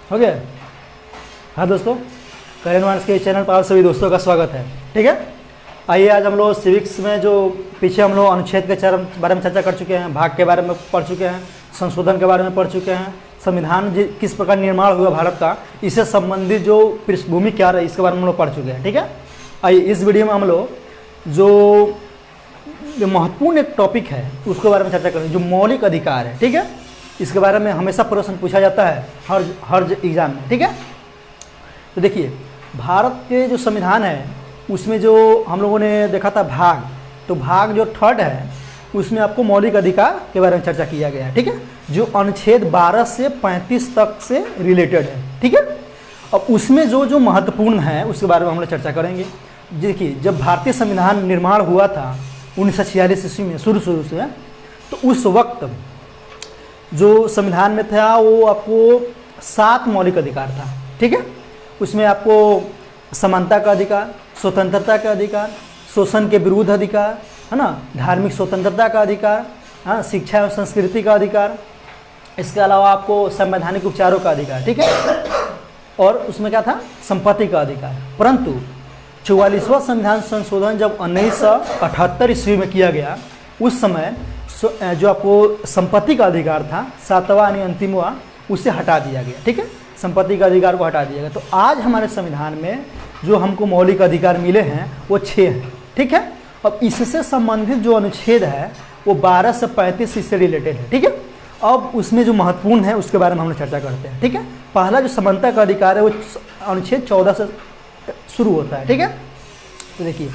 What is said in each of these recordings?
हो गया। हाँ दोस्तों, करेंट मार्क्स के चैनल पर आप सभी दोस्तों का स्वागत है। ठीक है, आइए आज हम लोग सिविक्स में जो पीछे हम लोग अनुच्छेद के बारे में चर्चा कर चुके हैं, भाग के बारे में पढ़ चुके हैं, संशोधन के बारे में पढ़ चुके हैं, संविधान किस प्रकार निर्माण हुआ भारत का, इससे संबंधित जो पृष्ठभूमि क्या रही इसके बारे में हम लोग पढ़ चुके हैं। ठीक है, आइए इस वीडियो में हम लोग जो महत्वपूर्ण एक टॉपिक है उसके बारे में चर्चा करेंगे, जो मौलिक अधिकार है। ठीक है, इसके बारे में हमेशा प्रश्न पूछा जाता है हर एग्जाम में। ठीक है, तो देखिए भारत के जो संविधान है उसमें जो हम लोगों ने देखा था भाग, तो भाग जो 3 है उसमें आपको मौलिक अधिकार के बारे में चर्चा किया गया है। ठीक है, जो अनुच्छेद 12 से 35 तक से रिलेटेड है। ठीक है, अब उसमें जो महत्वपूर्ण है उसके बारे में हम लोग चर्चा करेंगे। देखिए जब भारतीय संविधान निर्माण हुआ था 1946 ईस्वी में शुरू से, तो उस वक्त जो संविधान में था वो आपको 7 मौलिक अधिकार था। ठीक है, उसमें आपको समानता का अधिकार, स्वतंत्रता का अधिकार, शोषण के विरुद्ध अधिकार, है ना, धार्मिक स्वतंत्रता का अधिकार, हाँ, शिक्षा एवं संस्कृति का अधिकार, इसके अलावा आपको संवैधानिक उपचारों का अधिकार। ठीक है, और उसमें क्या था, संपत्ति का अधिकार। परंतु 44वां संविधान संशोधन जब 1978 ईस्वी में किया गया, उस समय जो आपको संपत्ति का अधिकार था 7वां यानी अंतिमवां, उसे हटा दिया गया। ठीक है, संपत्ति का अधिकार को हटा दिया गया। तो आज हमारे संविधान में जो हमको मौलिक अधिकार मिले हैं वो 6 हैं। ठीक है, अब इससे संबंधित जो अनुच्छेद है वो 12 से 35 इससे रिलेटेड है। ठीक है, अब उसमें जो महत्वपूर्ण है उसके बारे में हम लोग चर्चा करते हैं। ठीक है, पहला जो समानता का अधिकार है वो अनुच्छेद 14 से शुरू होता है। ठीक है, तो देखिए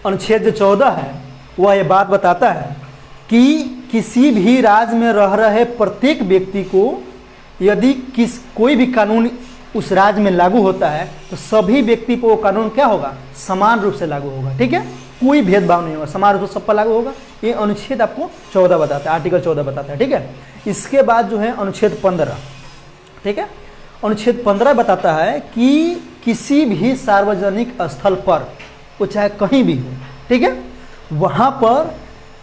अनुच्छेद जो 14 है वह ये बात बताता है कि किसी भी राज्य में रह रहे प्रत्येक व्यक्ति को यदि कोई भी कानून उस राज्य में लागू होता है तो सभी व्यक्ति पर वो कानून क्या होगा, समान रूप से लागू होगा। ठीक है, कोई भेदभाव नहीं होगा, समान रूप से सब पर लागू होगा। ये अनुच्छेद आपको 14 बताता है, आर्टिकल 14 बताता है। ठीक है, इसके बाद जो है अनुच्छेद 15। ठीक है, अनुच्छेद 15 बताता है कि किसी भी सार्वजनिक स्थल पर, वो चाहे कहीं भी हो, ठीक है, वहाँ पर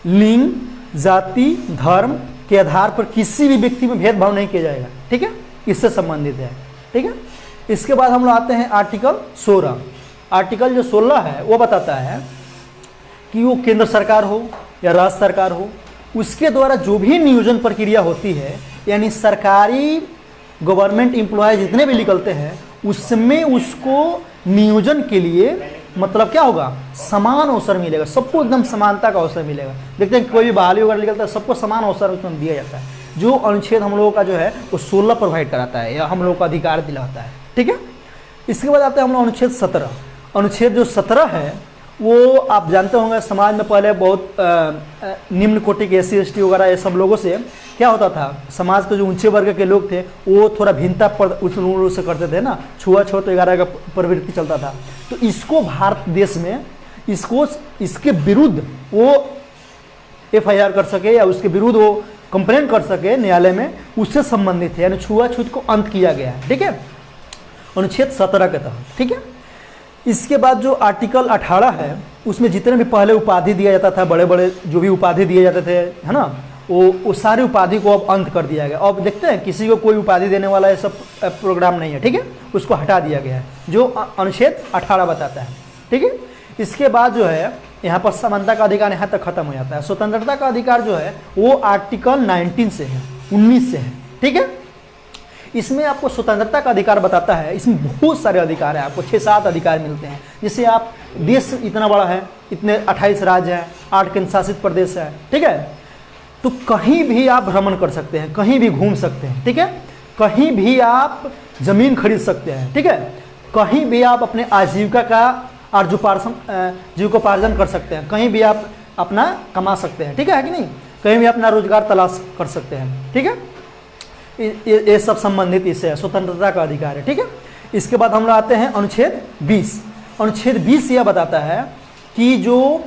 लिंग, जाति, धर्म के आधार पर किसी भी व्यक्ति में भेदभाव नहीं किया जाएगा। ठीक है, इससे संबंधित है। ठीक है, इसके बाद हम लोग आते हैं आर्टिकल 16। आर्टिकल जो 16 है वो बताता है कि वो केंद्र सरकार हो या राज्य सरकार हो, उसके द्वारा जो भी नियोजन प्रक्रिया होती है, यानी सरकारी गवर्नमेंट एम्प्लॉय जितने भी निकलते हैं उसमें उसको नियोजन के लिए मतलब क्या होगा, समान अवसर मिलेगा, सबको एकदम समानता का अवसर मिलेगा। देखते हैं कोई भी बहाली वगैरह निकलता है, सबको समान अवसर उसमें दिया जाता है। जो अनुच्छेद हम लोगों का जो है वो 16 प्रोवाइड कराता है या हम लोगों का अधिकार दिलाता है। ठीक है, इसके बाद आते हैं हम लोग अनुच्छेद 17। अनुच्छेद जो 17 है वो आप जानते होंगे, समाज में पहले बहुत निम्न कोटि के SC ST वगैरह ये सब लोगों से क्या होता था, समाज के जो ऊंचे वर्ग के लोग थे वो थोड़ा भिन्नता उस लोगों से करते थे ना, छुआछूत वगैरह का प्रवृत्ति चलता था। तो इसको भारत देश में इसके विरुद्ध वो FIR कर सके या उसके विरुद्ध वो कंप्लेंट कर सके न्यायालय में, उससे संबंधित है, यानी छुआछूत को अंत किया गया है। ठीक है, अनुच्छेद 17 के तहत। ठीक है, इसके बाद जो आर्टिकल 18 है उसमें जितने भी पहले उपाधि दिया जाता था, बड़े बड़े जो भी उपाधि दिए जाते थे, है ना, वो सारी उपाधि को अब अंत कर दिया गया। अब देखते हैं किसी को कोई उपाधि देने वाला ये सब प्रोग्राम नहीं है। ठीक है, उसको हटा दिया गया है, जो अनुच्छेद 18 बताता है। ठीक है, इसके बाद जो है यहाँ पर समानता का अधिकार यहाँ तक खत्म हो जाता है। स्वतंत्रता का अधिकार जो है वो आर्टिकल 19 से है, 19 से है। ठीक है, इसमें आपको स्वतंत्रता का अधिकार बताता है। इसमें बहुत सारे अधिकार हैं, आपको 6-7 अधिकार मिलते हैं। जैसे आप देश इतना बड़ा है, इतने 28 राज्य हैं, 8 केंद्र शासित प्रदेश है। ठीक है, तो कहीं भी आप भ्रमण कर सकते हैं, कहीं भी घूम सकते हैं। ठीक है, कहीं भी आप जमीन खरीद सकते हैं। ठीक है, कहीं भी आप अपने आजीविका का जीविकोपार्जन कर सकते हैं, कहीं भी आप अपना कमा सकते हैं। ठीक है कि नहीं, कहीं भी अपना रोजगार तलाश कर सकते हैं। ठीक है, ये सब संबंधित इससे है, स्वतंत्रता का अधिकार है। ठीक है, इसके बाद हम लोग आते हैं अनुच्छेद 20। अनुच्छेद 20 यह बताता है कि जो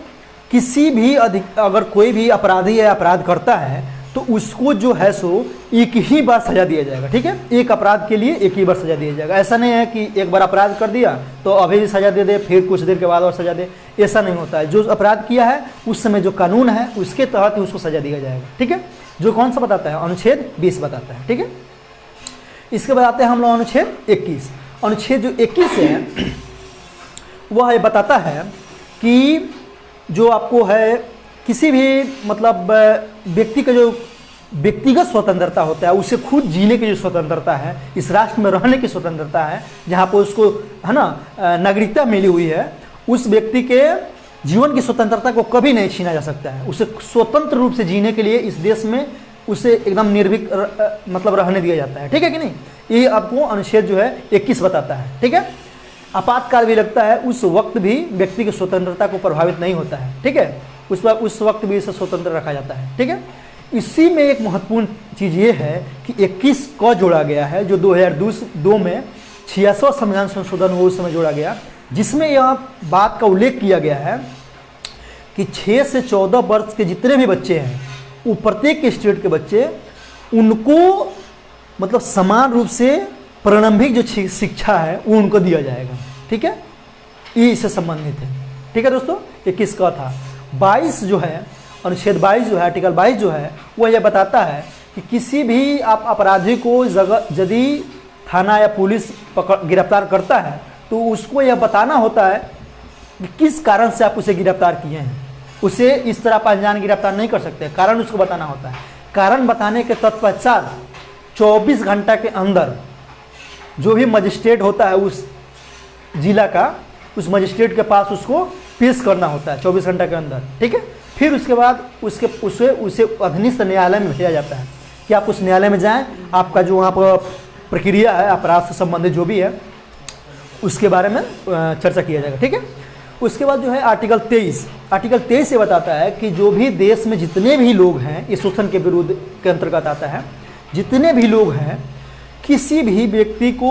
किसी भी अगर कोई भी अपराधी या अपराध करता है तो उसको जो है सो एक ही बार सजा दिया जाएगा। ठीक है, एक अपराध के लिए एक ही बार सजा दिया जाएगा। ऐसा नहीं है कि एक बार अपराध कर दिया तो अभी भी सजा दे फिर कुछ देर के बाद और सजा दे, ऐसा नहीं होता है। जो अपराध किया है उस समय जो कानून है उसके तहत ही उसको सजा दिया जाएगा। ठीक है, जो कौन सा बताता है, अनुच्छेद 20 बताता है। ठीक है, इसके बाद आते हैं हम लोग अनुच्छेद 21। अनुच्छेद जो 21 है वह ये बताता है कि जो आपको है किसी भी मतलब व्यक्ति का जो व्यक्तिगत स्वतंत्रता होता है, उसे खुद जीने की जो स्वतंत्रता है, इस राष्ट्र में रहने की स्वतंत्रता है, जहाँ पर उसको है ना नागरिकता मिली हुई है, उस व्यक्ति के जीवन की स्वतंत्रता को कभी नहीं छीना जा सकता है। उसे स्वतंत्र रूप से जीने के लिए इस देश में उसे एकदम निर्भीक मतलब रहने दिया जाता है। ठीक है कि नहीं? ये आपको अनुच्छेद जो है 21 बताता है। ठीक है, आपातकाल भी लगता है उस वक्त भी व्यक्ति की स्वतंत्रता को प्रभावित नहीं होता है। ठीक है, उस वक्त भी इसे स्वतंत्र रखा जाता है। ठीक है, इसी में एक महत्वपूर्ण चीज़ ये है कि 21 को जोड़ा गया है, जो 2002 में 66वां संविधान संशोधन हुआ उस समय जोड़ा गया, जिसमें यह बात का उल्लेख किया गया है कि 6 से 14 वर्ष के जितने भी बच्चे हैं, वो प्रत्येक स्टेट के बच्चे, उनको मतलब समान रूप से प्रारंभिक जो शिक्षा है वो उनको दिया जाएगा। ठीक है, ये इससे संबंधित है। ठीक है दोस्तों, 21 का था। 22 जो है, अनुच्छेद 22 जो है, आर्टिकल 22 जो है, वह यह बताता है कि किसी भी आप अपराधी को यदि थाना या पुलिस गिरफ्तार करता है तो उसको यह बताना होता है कि किस कारण से आप उसे गिरफ्तार किए हैं। उसे इस तरह आप अनजान गिरफ्तार नहीं कर सकते, कारण उसको बताना होता है। कारण बताने के तत्पश्चात 24 घंटा के अंदर जो भी मजिस्ट्रेट होता है उस जिला का, उस मजिस्ट्रेट के पास उसको पेश करना होता है 24 घंटा के अंदर। ठीक है, फिर उसके बाद उसे अधीनस्थ न्यायालय में भेजा जाता है कि आप उस न्यायालय में जाएं, आपका जो वहाँ पर प्रक्रिया है अपराध से संबंधित जो भी है उसके बारे में चर्चा किया जाएगा। ठीक है, उसके बाद जो है आर्टिकल 23 ये बताता है कि जो भी देश में जितने भी लोग हैं, ये शोषण के विरुद्ध के अंतर्गत आता है, जितने भी लोग हैं, किसी भी व्यक्ति को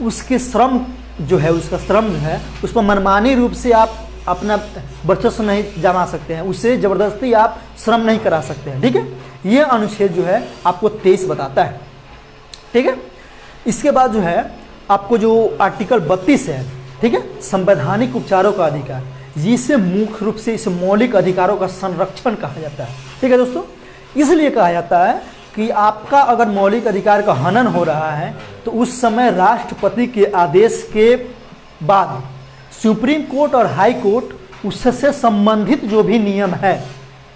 उसके श्रम जो है, उसका श्रम जो है, उस पर मनमानी रूप से आप अपना वर्चस्व नहीं जमा सकते हैं, उससे ज़बरदस्ती आप श्रम नहीं करा सकते हैं। ठीक है, ये अनुच्छेद जो है आपको 23 बताता है। ठीक है, इसके बाद जो है आपको जो आर्टिकल 32 है, ठीक है, संवैधानिक उपचारों का अधिकार, जिसे मुख्य रूप से इस मौलिक अधिकारों का संरक्षण कहा जाता है। ठीक है दोस्तों, इसलिए कहा जाता है कि आपका अगर मौलिक अधिकार का हनन हो रहा है तो उस समय राष्ट्रपति के आदेश के बाद सुप्रीम कोर्ट और हाई कोर्ट उससे संबंधित जो भी नियम है,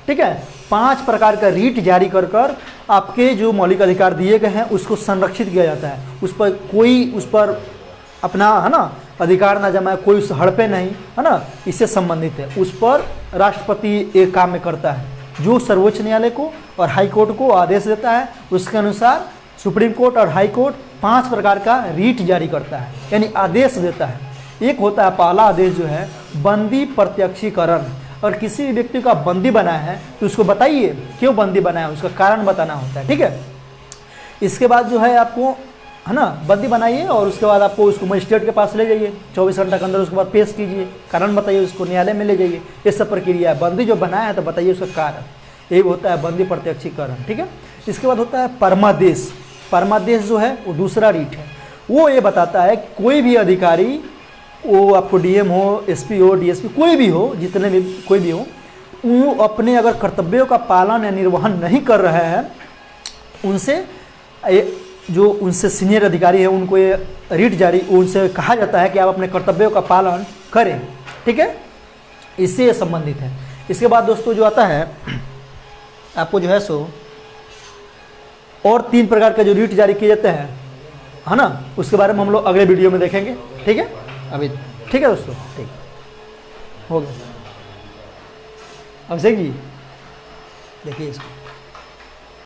ठीक है, 5 प्रकार का रीट जारी कर कर आपके जो मौलिक अधिकार दिए गए हैं उसको संरक्षित किया जाता है। उस पर अपना है ना अधिकार ना जमाए, कोई उस हड़पे नहीं, है ना, इससे संबंधित है। उस पर राष्ट्रपति एक काम में करता है, जो सर्वोच्च न्यायालय को और हाई कोर्ट को आदेश देता है, उसके अनुसार सुप्रीम कोर्ट और हाई कोर्ट 5 प्रकार का रीट जारी करता है, यानी आदेश देता है। एक होता है पहला आदेश जो है बंदी प्रत्यक्षीकरण, और किसी भी व्यक्ति का बंदी बनाया है तो उसको बताइए क्यों बंदी बनाया, उसका कारण बताना होता है। ठीक है, इसके बाद जो है आपको है ना बंदी बनाइए और उसके बाद आपको उसको मजिस्ट्रेट के पास ले जाइए 24 घंटा के अंदर, उसके बाद पेश कीजिए, कारण बताइए, उसको न्यायालय में ले जाइए। ये सब प्रक्रिया है। बंदी जो बनाया है तो बताइए उसका कारण, यही होता है बंदी प्रत्यक्षीकरण। ठीक है, इसके बाद होता है परमादेश। परमादेश जो है वो दूसरा रीट है, वो ये बताता है कि कोई भी अधिकारी, वो आपको डीएम हो, एसपी हो, डीएसपी, कोई भी हो, जितने भी कोई भी हो, वो अपने अगर कर्तव्यों का पालन या निर्वहन नहीं कर रहे हैं, उनसे जो उनसे सीनियर अधिकारी है उनको ये रीट जारी, उनसे कहा जाता है कि आप अपने कर्तव्यों का पालन करें। ठीक है, इससे संबंधित है। इसके बाद दोस्तों जो आता है आपको जो है सो और 3 प्रकार के जो रीट जारी किए जाते हैं, है ना, उसके बारे में हम लोग अगले वीडियो में देखेंगे। ठीक है, अभी ठीक है दोस्तों, ठीक हो गया। अभिषेक जी देखिए इसको।